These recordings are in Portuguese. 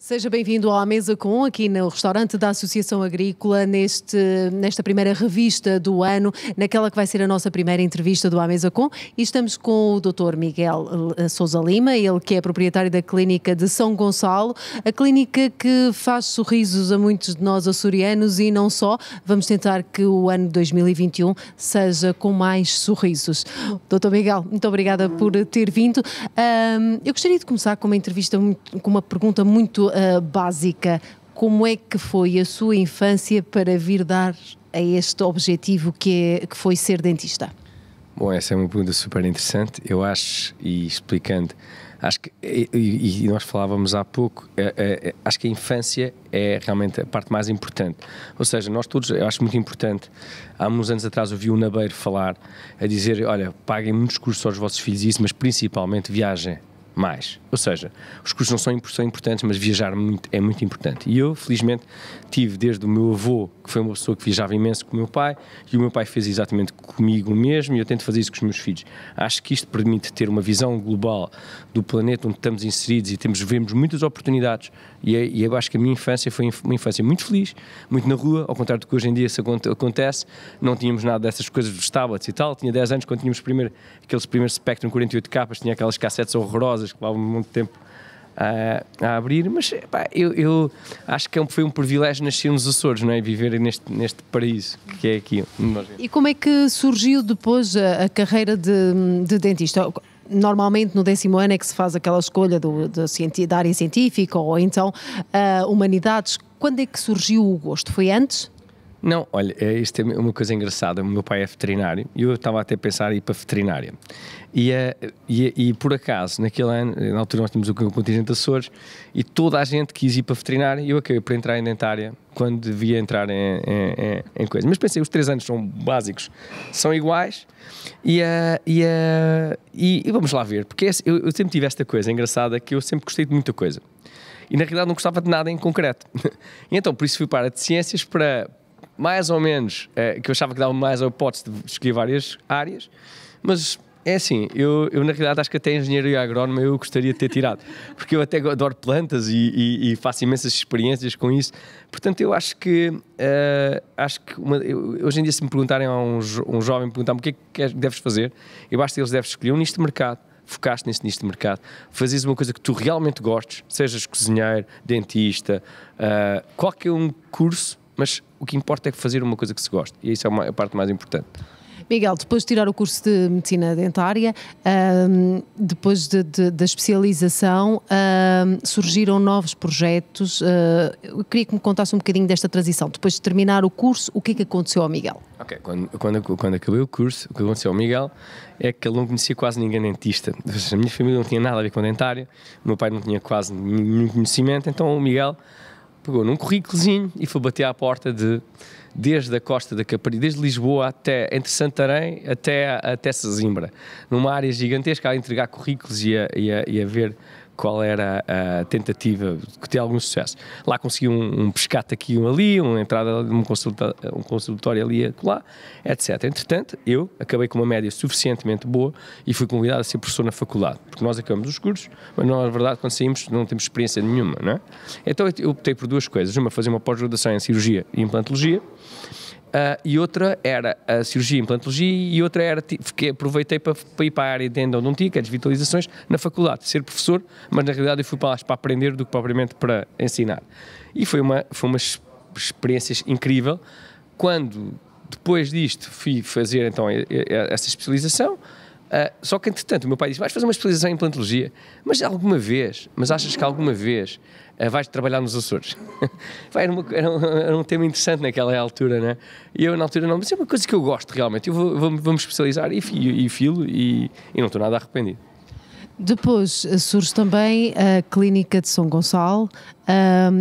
Seja bem-vindo à Mesa Com, aqui no restaurante da Associação Agrícola, nesta primeira revista do ano, naquela que vai ser a nossa primeira entrevista do À Mesa Com, e estamos com o Dr. Miguel Sousa Lima, ele que é proprietário da clínica de São Gonçalo, a clínica que faz sorrisos a muitos de nós açorianos e não só. Vamos tentar que o ano 2021 seja com mais sorrisos. Dr. Miguel, muito obrigada por ter vindo. Eu gostaria de começar com uma entrevista, com uma pergunta muito básica. Como é que foi a sua infância para vir dar a este objetivo que foi ser dentista? Bom, essa é uma pergunta super interessante. Eu acho, e explicando, acho que, e nós falávamos há pouco, acho que a infância é realmente a parte mais importante. Ou seja, nós todos, eu acho muito importante, há uns anos atrás ouvi um nabeiro falar, a dizer, olha, paguem muitos cursos aos vossos filhos isso, mas principalmente viajem mais. Ou seja, os cursos não são importantes, mas viajar é muito importante. E eu, felizmente, tive desde o meu avô, que foi uma pessoa que viajava imenso com o meu pai, e o meu pai fez exatamente comigo o mesmo, e eu tento fazer isso com os meus filhos. Acho que isto permite ter uma visão global do planeta onde estamos inseridos e vemos muitas oportunidades. E eu acho que a minha infância foi uma infância muito feliz, muito na rua, ao contrário do que hoje em dia acontece. Não tínhamos nada dessas coisas dos tablets e tal. Tinha 10 anos quando tínhamos aqueles primeiros Spectrum 48 capas, tinha aquelas cassetes horrorosas que levavam muito tempo a abrir, mas pá, eu acho que foi um privilégio nascer nos Açores, não é? Viver neste paraíso que é aqui. E como é que surgiu depois a carreira de dentista? Normalmente no 10º ano é que se faz aquela escolha da área científica ou então humanidades. Quando é que surgiu o gosto? Foi antes? Não, olha, isto é uma coisa engraçada. O meu pai é veterinário e eu estava até a pensar em ir para a veterinária. E por acaso, naquele ano, na altura nós tínhamos o contingente de Açores e toda a gente quis ir para a veterinária e eu acabei por entrar em dentária quando devia entrar em coisas. Mas pensei, os 3 anos são básicos, são iguais e vamos lá ver, porque eu sempre tive esta coisa engraçada que eu sempre gostei de muita coisa e na realidade não gostava de nada em concreto. E então por isso fui para a área de ciências para mais ou menos, que eu achava que dava mais a hipótese de escolher várias áreas, mas é assim, eu na realidade acho que até engenharia agrónoma eu gostaria de ter tirado, porque eu até adoro plantas e faço imensas experiências com isso, portanto eu acho que, hoje em dia se me perguntarem a um jovem, perguntar-me o que é que deves fazer, eu acho que eles devem escolher um nicho de mercado, focaste nesse nicho de mercado, fazes uma coisa que tu realmente gostes, sejas cozinheiro, dentista, qualquer um curso, mas o que importa é fazer uma coisa que se goste, e isso é a parte mais importante. Miguel, depois de tirar o curso de Medicina Dentária, depois da especialização, surgiram novos projetos. Eu queria que me contasse um bocadinho desta transição. Depois de terminar o curso, o que é que aconteceu ao Miguel? Ok, quando acabei o curso, o que aconteceu ao Miguel é que ele não conhecia quase ninguém dentista. A minha família não tinha nada a ver com dentária, o meu pai não tinha quase nenhum conhecimento, então o Miguel pegou num currículozinho e foi bater à porta desde a costa da Caparica, desde Lisboa entre Santarém até Sesimbra, numa área gigantesca, a entregar currículos e a ver qual era a tentativa de ter algum sucesso. Lá consegui um pescate aqui, um ali, uma entrada de um consultório ali e acolá, etc. Entretanto, eu acabei com uma média suficientemente boa e fui convidado a ser professor na faculdade, porque nós acabamos os cursos, mas nós, na verdade, quando saímos não temos experiência nenhuma, não é? Então eu optei por duas coisas, uma fazer uma pós-graduação em cirurgia e implantologia, e outra era a cirurgia e implantologia, e outra era que aproveitei para ir para a área de endodontia, que é desvitalizações, na faculdade, ser professor, mas na realidade eu fui para aprender do que propriamente para ensinar. E foi uma experiência incrível, quando depois disto fui fazer então essa especialização, só que entretanto o meu pai disse, vais fazer uma especialização em implantologia, mas achas que alguma vez vais trabalhar nos Açores? Era um tema interessante naquela altura, né? E eu na altura não, mas é uma coisa que eu gosto realmente, eu vou me especializar e filo e não estou nada arrependido. Depois surge também a Clínica de São Gonçalo,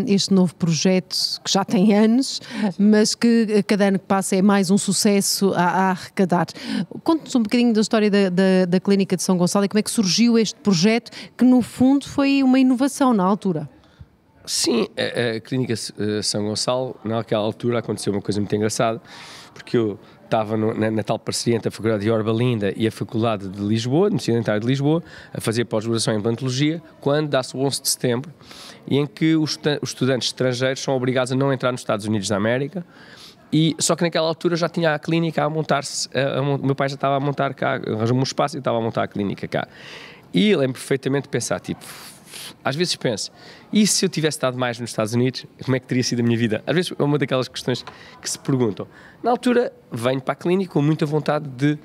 este novo projeto que já tem anos, mas que a cada ano que passa é mais um sucesso a arrecadar. Conte-nos um bocadinho da história da Clínica de São Gonçalo e como é que surgiu este projeto, que no fundo foi uma inovação na altura. Sim, a Clínica São Gonçalo, naquela altura aconteceu uma coisa muito engraçada, porque eu estava na tal parceria entre a Faculdade de Yorba Linda e a Faculdade de Lisboa, Universidade Dentária de Lisboa, a fazer pós-graduação em implantologia, quando dá-se o 11 de setembro, e em que os estudantes estrangeiros são obrigados a não entrar nos Estados Unidos da América. Só que naquela altura já tinha a clínica a montar-se, o meu pai já estava a montar cá, arranjou-me um espaço e estava a montar a clínica cá. E lembro perfeitamente de pensar, tipo, às vezes penso, e se eu tivesse estado mais nos Estados Unidos, como é que teria sido a minha vida? Às vezes é uma daquelas questões que se perguntam. Na altura, venho para a clínica com muita vontade de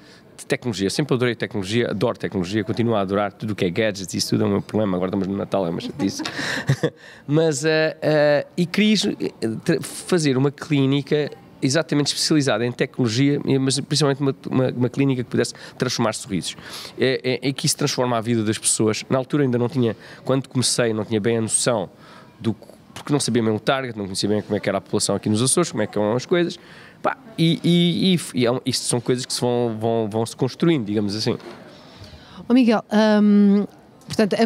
tecnologia. Sempre adorei tecnologia, adoro tecnologia, continuo a adorar tudo o que é gadgets, isso tudo é o meu problema. Agora estamos no Natal, é uma chatice. E queria fazer uma clínica exatamente especializada em tecnologia, mas principalmente uma clínica que pudesse transformar sorrisos. Que isso transforma a vida das pessoas. Na altura ainda não tinha, quando comecei, não tinha bem a noção porque não sabia bem o target, não conhecia bem como é que era a população aqui nos Açores, como é que eram as coisas. Isto são coisas que vão se construindo, digamos assim. Miguel, portanto,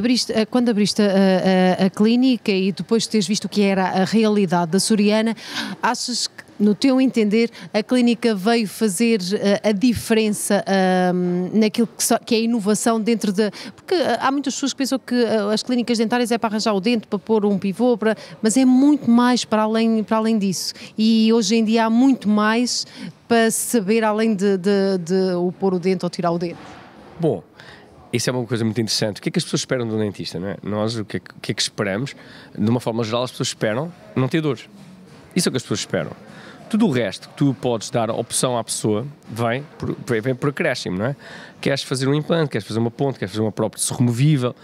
quando abriste a clínica e depois de teres visto o que era a realidade da açoriana, achas que, no teu entender, a clínica veio fazer a diferença naquilo que é a inovação dentro da... Porque há muitas pessoas que pensam que as clínicas dentárias é para arranjar o dente, para pôr um pivô, mas é muito mais para além disso. E hoje em dia há muito mais para saber além de o pôr o dente ou tirar o dente. Bom, isso é uma coisa muito interessante. O que é que as pessoas esperam do dentista, não é? Nós, o que é que esperamos? De uma forma geral, as pessoas esperam não ter dores. Isso é o que as pessoas esperam. Tudo o resto que tu podes dar opção à pessoa vem por acréscimo, não é? Queres fazer um implante, queres fazer uma ponte, queres fazer uma prótese removível.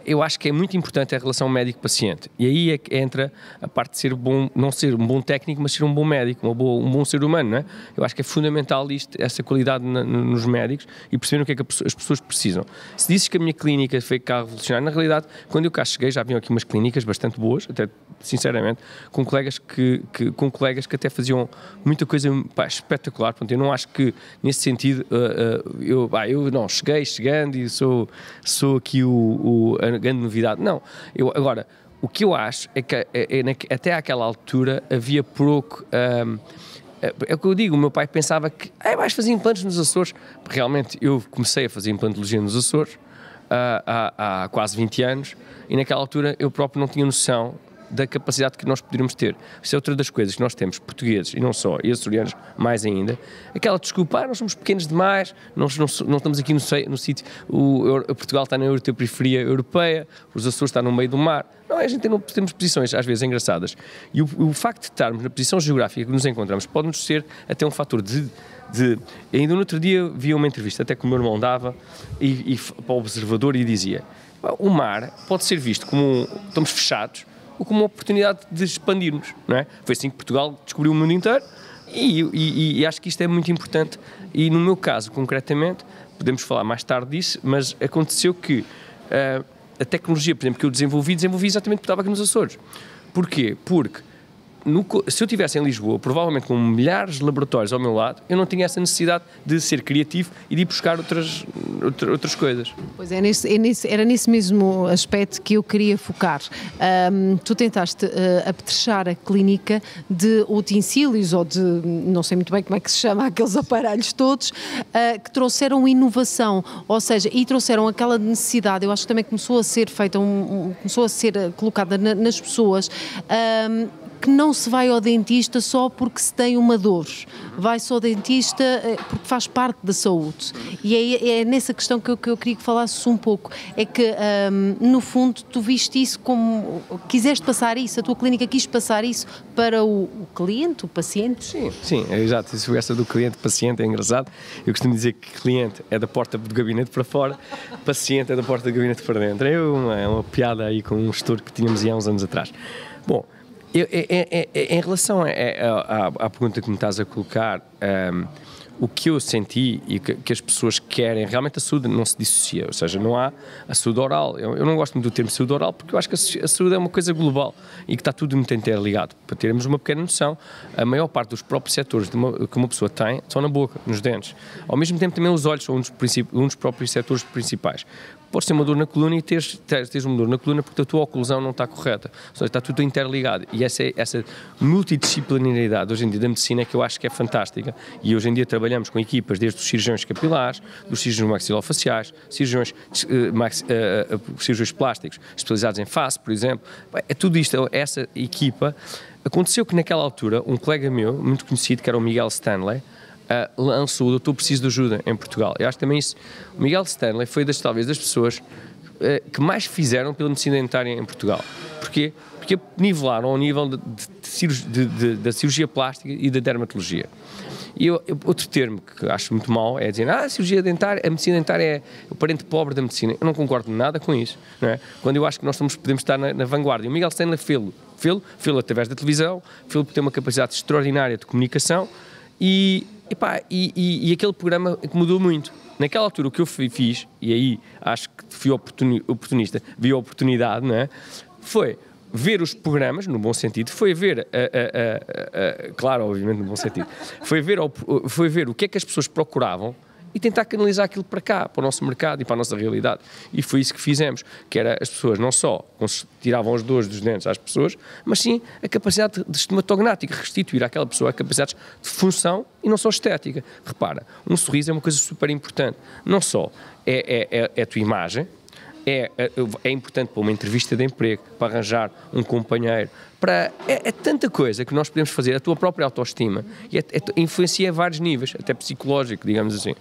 Eu acho que é muito importante a relação médico-paciente. E aí é que entra a parte de ser bom, não ser um bom técnico, mas ser um bom médico, um bom ser humano, não é? Eu acho que é fundamental essa qualidade nos médicos e perceber o que é que as pessoas precisam. Se dizes que a minha clínica foi cá revolucionária, na realidade, quando eu cá cheguei, já haviam aqui umas clínicas bastante boas, até sinceramente, com colegas que até faziam muita coisa espetacular. Portanto, eu não acho que, nesse sentido, eu não, chegando e sou aqui a grande novidade. Não. Agora, o que eu acho é que até àquela altura havia pouco... é o que eu digo, o meu pai pensava que vais fazer implantes nos Açores. Realmente, eu comecei a fazer implantologia nos Açores há quase 20 anos e naquela altura eu próprio não tinha noção da capacidade que nós poderíamos ter. Isso é outra das coisas que nós temos, portugueses e não só, e açorianos mais ainda, aquela desculpa, nós somos pequenos demais, não estamos aqui no sítio, Portugal está na periferia europeia, os Açores estão no meio do mar. Não, a gente temos posições às vezes engraçadas. E o facto de estarmos na posição geográfica que nos encontramos pode-nos ser até um fator Ainda no outro dia vi uma entrevista, até que o meu irmão dava, para o Observador e dizia, o mar pode ser visto como estamos fechados, ou como uma oportunidade de expandirmos, não é? Foi assim que Portugal descobriu o mundo inteiro e acho que isto é muito importante e no meu caso, concretamente, podemos falar mais tarde disso, mas aconteceu que a tecnologia, por exemplo, que eu desenvolvi exatamente porque estava aqui nos Açores. Porquê? Porque se eu estivesse em Lisboa, provavelmente com milhares de laboratórios ao meu lado, eu não tinha essa necessidade de ser criativo e de ir buscar outras coisas. Pois era nesse mesmo aspecto que eu queria focar. Tu tentaste apetrechar a clínica de utensílios ou de, não sei muito bem como é que se chama, aqueles aparelhos todos, que trouxeram inovação, ou seja, e trouxeram aquela necessidade, eu acho que também começou a ser feita, começou a ser colocada nas pessoas, que não se vai ao dentista só porque se tem uma dor, vai-se ao dentista porque faz parte da saúde. E é nessa questão que eu queria que falasses um pouco, é que no fundo tu viste isso como, quiseste passar isso, a tua clínica quis passar isso para o cliente, o paciente? Sim, é exato, isso essa do cliente-paciente é engraçado, eu costumo dizer que cliente é da porta do gabinete para fora, paciente é da porta do gabinete para dentro, é uma piada aí com um estudo que tínhamos há uns anos atrás. Bom, em relação à pergunta que me estás a colocar, o que eu senti e que as pessoas querem, realmente a saúde não se dissocia, ou seja, não há a saúde oral. Eu não gosto muito do termo saúde oral porque eu acho que a saúde é uma coisa global e que está tudo muito interligado. Para termos uma pequena noção, a maior parte dos próprios setores que uma pessoa tem são na boca, nos dentes. Ao mesmo tempo também os olhos são um dos próprios setores principais. Podes ter uma dor na coluna e teres uma dor na coluna porque a tua oclusão não está correta. Ou seja, está tudo interligado. E essa multidisciplinaridade hoje em dia da medicina é que eu acho que é fantástica. E hoje em dia, trabalhando trabalhamos com equipas desde os cirurgiões capilares, dos cirurgiões maxilofaciais, cirurgiões plásticos especializados em face, por exemplo. É tudo isto, essa equipa. Aconteceu que naquela altura um colega meu, muito conhecido, que era o Miguel Stanley, lançou o Doutor Preciso de Ajuda em Portugal. Eu acho que também isso, o Miguel Stanley foi talvez das pessoas que mais fizeram pela medicina dentária em Portugal. Porquê? Porque nivelaram ao nível da cirurgia plástica e da dermatologia. E outro termo que acho muito mau é dizer a cirurgia dentária, a medicina dentária é o parente pobre da medicina. Eu não concordo nada com isso, não é? Quando eu acho que nós podemos estar na vanguarda. E o Miguel Stanley fê-lo através da televisão, fê-lo por ter uma capacidade extraordinária de comunicação e aquele programa que mudou muito. Naquela altura o que eu fiz, e aí acho que fui oportunista, vi a oportunidade, não é? Foi ver os programas, no bom sentido, foi ver, claro, obviamente no bom sentido, foi ver o que é que as pessoas procuravam e tentar canalizar aquilo para cá, para o nosso mercado e para a nossa realidade. E foi isso que fizemos, que era as pessoas não só tiravam as dores dos dentes às pessoas, mas sim a capacidade de estomatognática, restituir àquela pessoa a capacidade de função e não só estética. Repara, um sorriso é uma coisa super importante, não só é a tua imagem, é importante para uma entrevista de emprego, para arranjar um companheiro, é tanta coisa que nós podemos fazer, a tua própria autoestima, e influencia a vários níveis, até psicológico, digamos assim.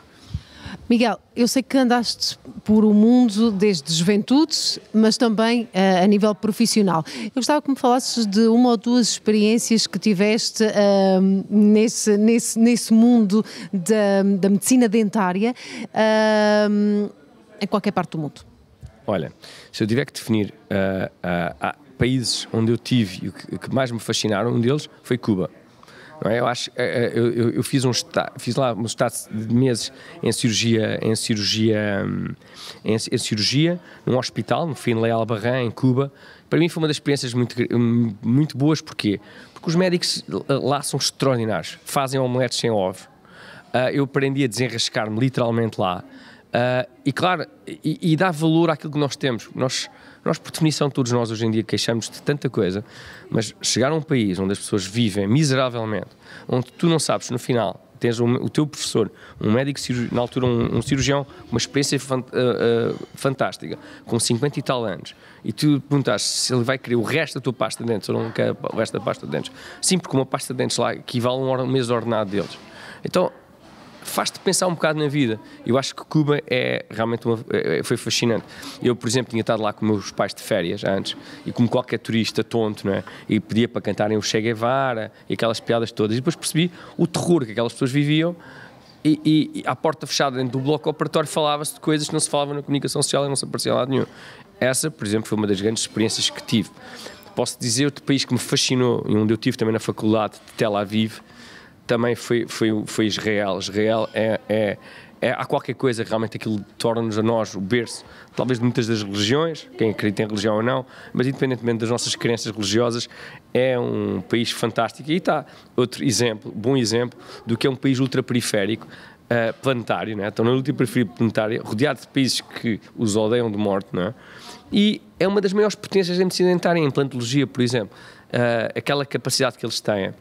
Miguel, eu sei que andaste por o mundo desde juventude, mas também a nível profissional. Eu gostava que me falasses de uma ou duas experiências que tiveste nesse mundo da medicina dentária em qualquer parte do mundo. Olha, se eu tiver que definir países onde eu tive e que mais me fascinaram, um deles foi Cuba. Não é? Eu fiz lá um estágio de meses em cirurgia num hospital, no Finlay Albarrán, em Cuba. Para mim foi uma das experiências muito boas. Porquê? Porque os médicos lá são extraordinários, fazem omeletes sem ovo. Eu aprendi a desenrascar-me literalmente lá. E claro, e dá valor àquilo que nós temos. Nós, por definição, todos nós hoje em dia queixamos de tanta coisa, mas chegar a um país onde as pessoas vivem miseravelmente, onde tu não sabes, no final, tens o teu professor, um médico, na altura um cirurgião, uma experiência fantástica, com 50 e tal anos, e tu perguntas se ele vai querer o resto da tua pasta de dentes ou não quer o resto da pasta de dentes. Sim, porque uma pasta de dentes lá equivale a um mês ordenado deles. Então, faz-te pensar um bocado na vida. Eu acho que Cuba realmente foi fascinante. Eu, por exemplo, tinha estado lá com meus pais de férias antes, e como qualquer turista tonto, não é? E pedia para cantarem o Che Guevara e aquelas piadas todas, e depois percebi o terror que aquelas pessoas viviam, e à porta fechada dentro do bloco operatório falava-se de coisas que não se falavam na comunicação social e não se aparecia em lado nenhum. Essa, por exemplo, foi uma das grandes experiências que tive. Posso dizer, outro país que me fascinou, e onde eu tive também na faculdade de Tel Aviv, também foi Israel. Israel há qualquer coisa, realmente aquilo torna-nos a nós o berço, talvez de muitas das religiões, quem acredita em religião ou não, mas independentemente das nossas crenças religiosas, é um país fantástico. E está outro exemplo, bom exemplo, do que é um país ultraperiférico, planetário, não é? Estão na ultraperiférica planetária, rodeado de países que os odeiam de morte, não é? E é uma das maiores potências da medicina dentária, em implantologia, por exemplo, aquela capacidade que eles têm.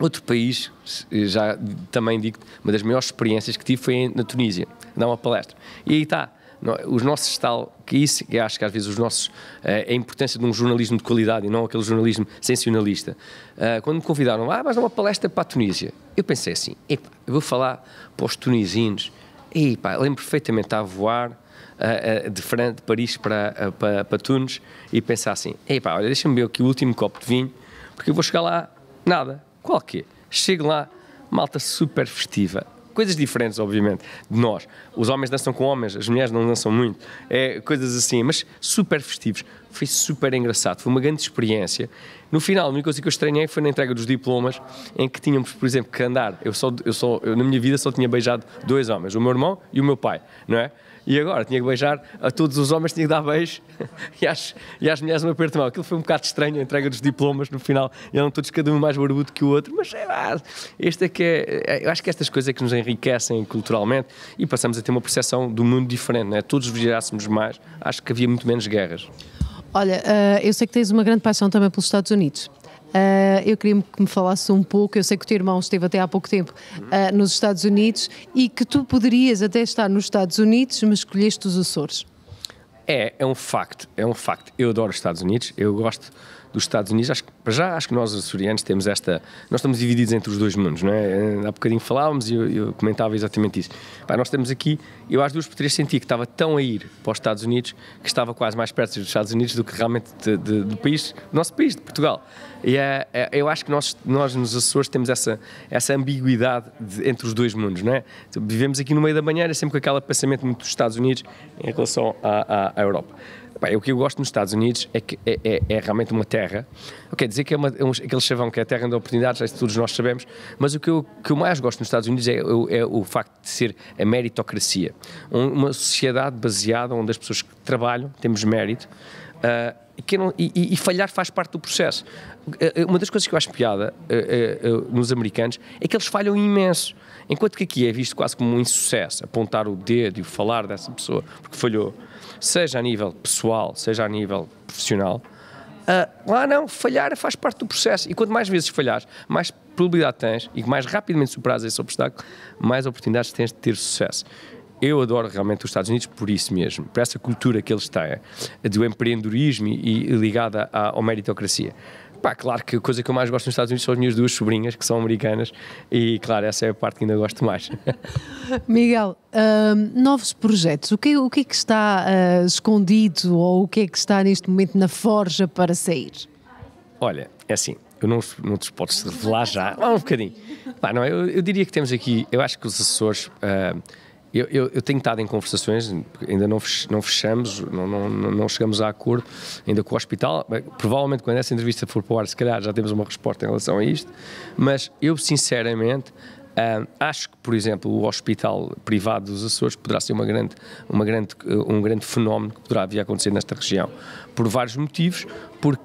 Outro país, já também digo, uma das maiores experiências que tive foi na Tunísia, dar uma palestra. E aí está, os nossos eu acho que às vezes a importância de um jornalismo de qualidade e não aquele jornalismo sensacionalista. Quando me convidaram, mas dar uma palestra para a Tunísia, eu pensei assim, eu vou falar para os tunisinos, lembro perfeitamente, estava a voar de Paris para Tunis e pensar assim, olha, deixa-me ver aqui o último copo de vinho, porque eu vou chegar lá, nada. Qualquer. Chego lá, malta super festiva. Coisas diferentes, obviamente, de nós. Os homens dançam com homens, as mulheres não dançam muito. Coisas assim, mas super festivos. Foi super engraçado, foi uma grande experiência. No final, a única coisa que eu estranhei foi na entrega dos diplomas, em que tínhamos, por exemplo, que andar. Eu na minha vida só tinha beijado 2 homens, o meu irmão e o meu pai, não é? E agora tinha que beijar a todos os homens, tinha que dar beijo e às mulheres um aperto de mão. Aquilo foi um bocado estranho, a entrega dos diplomas no final, eram todos cada um mais barbudo que o outro, mas eu acho que estas coisas é que nos enriquecem culturalmente e passamos a ter uma percepção do mundo diferente, não é? Todos vigiássemos mais, acho que havia muito menos guerras. Olha, eu sei que tens uma grande paixão também pelos Estados Unidos. Eu queria que me falasses um pouco, eu sei que o teu irmão esteve até há pouco tempo nos Estados Unidos e que tu poderias até estar nos Estados Unidos, mas escolheste os Açores. É um facto. Eu adoro os Estados Unidos, eu gosto dos Estados Unidos. Acho que nós açorianos temos nós estamos divididos entre os dois mundos, não é? Há bocadinho falávamos e eu comentava exatamente isso. Nós estamos aqui, eu às 2 por 3 senti que estava tão a ir para os Estados Unidos que estava quase mais perto dos Estados Unidos do que realmente do nosso país, de Portugal. E eu acho que nós nos Açores temos essa ambiguidade entre os dois mundos, não é? Vivemos aqui no meio da banheira, sempre com aquele pensamento muito dos Estados Unidos em relação à Europa. O que eu gosto nos Estados Unidos é que é realmente uma terra. Eu quero dizer que aquele chavão que é a terra de oportunidades, isso todos nós sabemos, mas o que eu mais gosto nos Estados Unidos é o facto de ser a meritocracia. Uma sociedade baseada onde as pessoas que trabalham, temos mérito, e falhar faz parte do processo. Uma das coisas que eu acho piada nos americanos é que eles falham imenso, enquanto que aqui é visto quase como um insucesso, apontar o dedo e falar dessa pessoa porque falhou, seja a nível pessoal, seja a nível profissional. Lá não, falhar faz parte do processo, e quanto mais vezes falhares, mais probabilidade tens, e mais rapidamente superares esse obstáculo, mais oportunidades tens de ter sucesso. Eu adoro realmente os Estados Unidos por isso mesmo, por essa cultura que eles têm, do empreendedorismo e ligada à meritocracia. Claro que a coisa que eu mais gosto nos Estados Unidos são as minhas 2 sobrinhas, que são americanas, e claro, essa é a parte que ainda gosto mais. Miguel, novos projetos, o que é que está escondido ou o que é que está neste momento na forja para sair? Olha, é assim, eu não te podes revelar já, um bocadinho. Eu diria que temos aqui, eu acho que os Açores... Eu tenho estado em conversações, ainda não fechamos, não chegamos a acordo ainda com o hospital. Provavelmente quando essa entrevista for para o ar, se calhar já temos uma resposta em relação a isto, mas eu sinceramente acho que, por exemplo, o hospital privado dos Açores poderá ser um grande fenómeno que poderá vir a acontecer nesta região, por vários motivos, por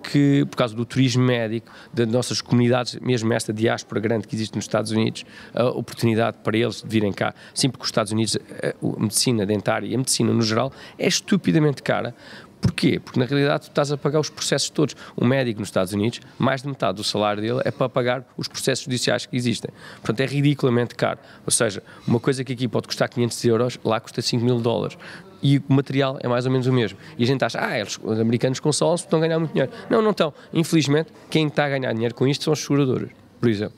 causa do turismo médico, das nossas comunidades, mesmo esta diáspora grande que existe nos Estados Unidos, a oportunidade para eles de virem cá. Sim, porque os Estados Unidos, a medicina dentária e a medicina no geral é estupidamente cara. Porquê? Porque na realidade tu estás a pagar os processos todos. Um médico nos Estados Unidos, mais de metade do salário dele é para pagar os processos judiciais que existem. Portanto, é ridiculamente caro. Ou seja, uma coisa que aqui pode custar 500 euros, lá custa 5 mil dólares. E o material é mais ou menos o mesmo. E a gente acha, os americanos consolam-se, estão a ganhar muito dinheiro. Não estão. Infelizmente, quem está a ganhar dinheiro com isto são as seguradoras, por exemplo.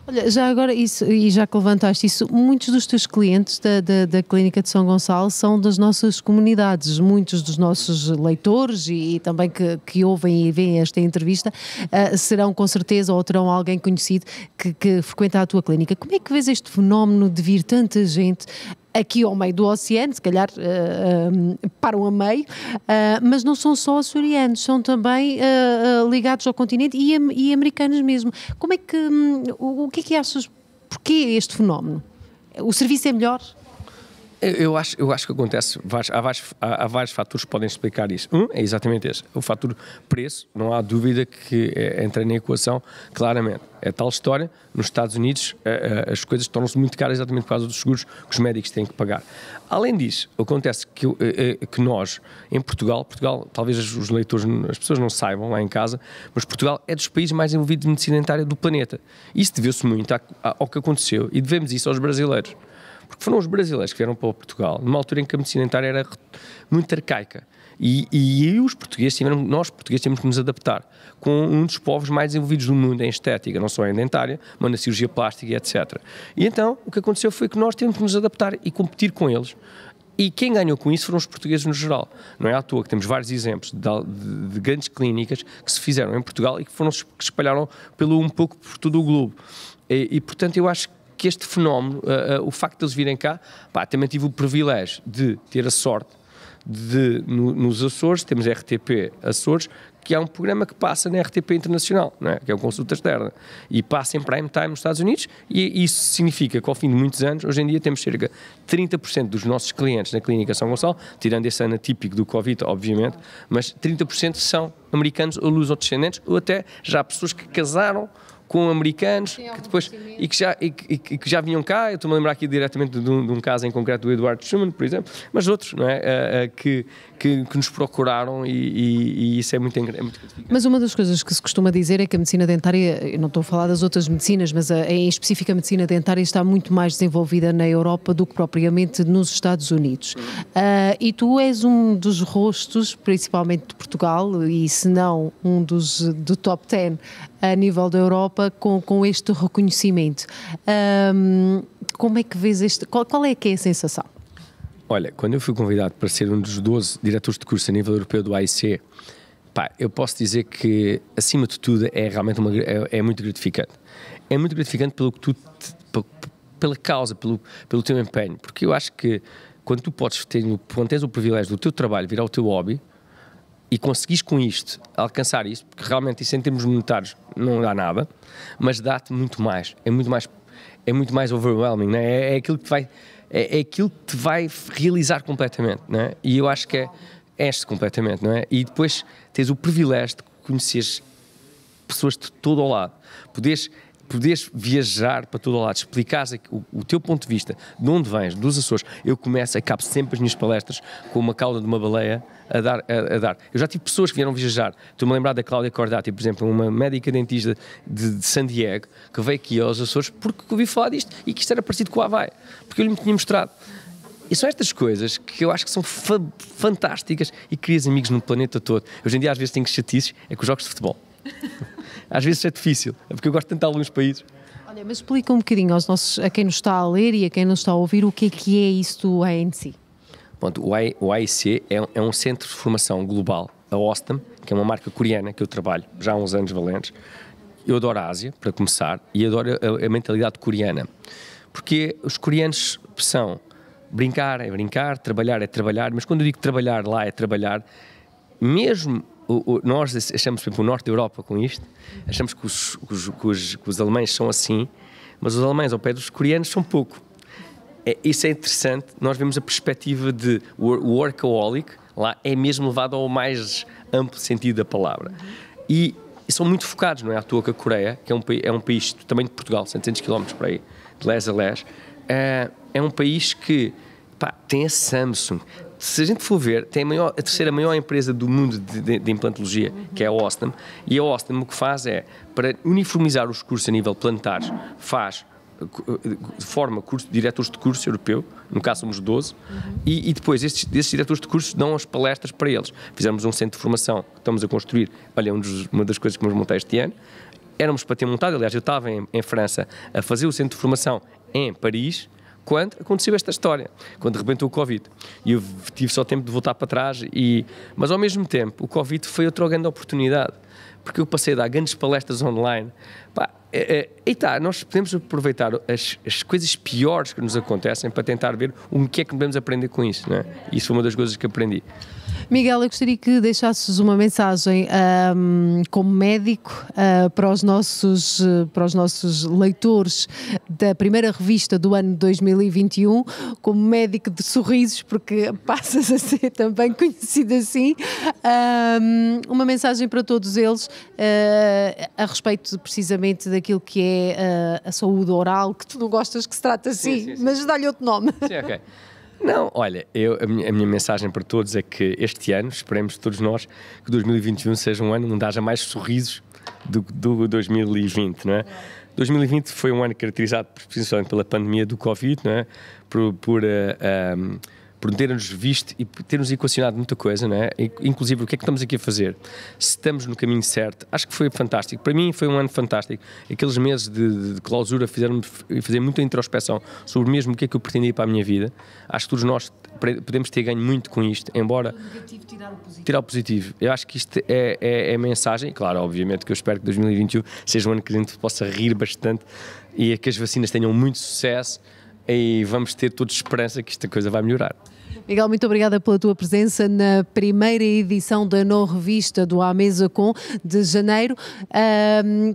Olha, já agora, isso, e já que levantaste isso, muitos dos teus clientes da Clínica de São Gonçalo são das nossas comunidades, muitos dos nossos leitores e também que ouvem e veem esta entrevista serão com certeza ou terão alguém conhecido que frequenta a tua clínica. Como é que vês este fenómeno de vir tanta gente aqui ao meio do oceano, se calhar param a meio, mas não são só açorianos, são também ligados ao continente e americanos mesmo. Como é que, o que é que achas, porquê este fenómeno? O serviço é melhor? Eu acho que acontece, há vários fatores que podem explicar isso. É exatamente esse, o fator preço, não há dúvida que entra na equação claramente. É tal história, nos Estados Unidos as coisas tornam-se muito caras exatamente por causa dos seguros que os médicos têm que pagar. Além disso, acontece que nós, em Portugal, talvez os leitores, as pessoas não saibam lá em casa, mas Portugal é dos países mais envolvidos em medicina dentária do planeta. Isso deveu-se muito ao que aconteceu e devemos isso aos brasileiros. Porque foram os brasileiros que vieram para Portugal, numa altura em que a medicina dentária era muito arcaica. E nós portugueses tivemos que nos adaptar com um dos povos mais envolvidos do mundo em estética, não só em dentária, mas na cirurgia plástica e etc. E então, o que aconteceu foi que nós tivemos que nos adaptar e competir com eles. E quem ganhou com isso foram os portugueses no geral. Não é à toa que temos vários exemplos de grandes clínicas que se fizeram em Portugal e que se espalharam um pouco por todo o globo. E portanto, eu acho que este fenómeno, o facto de eles virem cá, também tive o privilégio de ter a sorte nos Açores, temos a RTP Açores, que é um programa que passa na RTP Internacional, não é? Que é uma consulta externa, e passa em prime time nos Estados Unidos, e isso significa que ao fim de muitos anos, hoje em dia temos cerca de 30% dos nossos clientes na Clínica São Gonçalo, tirando esse ano atípico do Covid, obviamente, mas 30% são americanos ou luso-descendentes, ou até já pessoas que casaram com americanos que depois, e que já vinham cá. Eu estou-me a lembrar aqui diretamente de um caso em concreto do Edward Schumann, por exemplo, mas outros, não é? Que nos procuraram e isso é muito gratificante. Mas uma das coisas que se costuma dizer é que a medicina dentária, eu não estou a falar das outras medicinas, mas em específico a medicina dentária está muito mais desenvolvida na Europa do que propriamente nos Estados Unidos. E tu és um dos rostos, principalmente de Portugal, e se não um do top 10 a nível da Europa, com este reconhecimento. Como é que vês qual é que é a sensação? Olha, quando eu fui convidado para ser um dos 12 diretores de curso a nível europeu do AIC, eu posso dizer que, acima de tudo, é realmente é muito gratificante. É muito gratificante pela causa, pelo teu empenho, porque eu acho que quando tens o privilégio do teu trabalho virar o teu hobby e conseguis com isto alcançar isso, porque realmente isso em termos monetários não dá nada, mas dá-te muito mais, é muito mais overwhelming, né? É aquilo que te vai realizar completamente, né? E eu acho que és completamente, não é? E depois tens o privilégio de conheceres pessoas de todo ao lado, poderes viajar para todo o lado, explicares o teu ponto de vista, de onde vens, dos Açores. Eu acabo sempre as minhas palestras com uma cauda de uma baleia a dar. Eu já tive pessoas que vieram viajar. Estou-me a lembrar da Cláudia Cordati, por exemplo, uma médica dentista de San Diego, que veio aqui aos Açores porque ouvi falar disto e que isto era parecido com o Havaí, porque eu lhe tinha mostrado. E são estas coisas que eu acho que são fantásticas e crias amigos no planeta todo. Hoje em dia às vezes tenho chatices, é com os jogos de futebol. Às vezes é difícil, é porque eu gosto de tentar alguns países. Olha, mas explica um bocadinho a quem nos está a ler e a quem nos está a ouvir o que é isso do ANC. Pronto, o AIC é um centro de formação global, a Ostam, que é uma marca coreana que eu trabalho já há uns anos valentes. Eu adoro a Ásia, para começar, e adoro a mentalidade coreana. Porque os coreanos são brincar é brincar, trabalhar é trabalhar, mas quando eu digo trabalhar lá é trabalhar, mesmo nós achamos, por exemplo, o norte da Europa com isto, achamos que os alemães são assim, mas os alemães ao pé dos coreanos são pouco. Isso é interessante, nós vemos a perspectiva de workaholic, lá é mesmo levado ao mais amplo sentido da palavra. E são muito focados, não é à toa que a Coreia, que é um país do tamanho de Portugal, 700 km por aí, de les a les, é um país que tem a Samsung. Se a gente for ver, tem a terceira maior empresa do mundo de implantologia, que é a Ostam, e a Ostam o que faz é, para uniformizar os cursos a nível planetário, forma diretores de curso europeu, no caso somos 12, e depois desses diretores de curso dão as palestras para eles. Fizemos um centro de formação que estamos a construir, olha, uma das coisas que nos montei este ano, éramos para ter montado, aliás, eu estava em França a fazer o centro de formação em Paris, quando aconteceu esta história, quando rebentou o Covid. E eu tive só tempo de voltar para trás, mas ao mesmo tempo o Covid foi outra grande oportunidade, porque eu passei a dar grandes palestras online. Nós podemos aproveitar as coisas piores que nos acontecem para tentar ver o que é que podemos aprender com isso, não é? Isso foi uma das coisas que aprendi. Miguel, eu gostaria que deixasses uma mensagem como médico para os nossos leitores da primeira revista do ano 2021, como médico de sorrisos, porque passas a ser também conhecido assim, uma mensagem para todos eles a respeito precisamente daquilo que é a saúde oral, que tu não gostas que se trata assim, sim. Mas dá-lhe outro nome. Sim, ok. Não, olha, a minha mensagem para todos é que este ano, esperemos todos nós, que 2021 seja um ano onde haja mais sorrisos do 2020, não é? 2020 foi um ano caracterizado principalmente pela pandemia do Covid, não é? Por ter-nos visto e ter-nos equacionado muita coisa, não é? Inclusive, o que é que estamos aqui a fazer? Se estamos no caminho certo, acho que foi fantástico. Para mim foi um ano fantástico. Aqueles meses de clausura fizeram-me fazer muita introspeção sobre mesmo o que é que eu pretendia para a minha vida. Acho que todos nós podemos ter ganho muito com isto, embora... O negativo tirar o positivo. Eu acho que isto é a mensagem. Claro, obviamente que eu espero que 2021 seja um ano que a gente possa rir bastante e que as vacinas tenham muito sucesso e vamos ter todos esperança que esta coisa vai melhorar. Miguel, muito obrigada pela tua presença na primeira edição da nova revista do À Mesa Com de janeiro.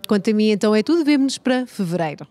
Quanto a mim, então é tudo. Vemo-nos para fevereiro.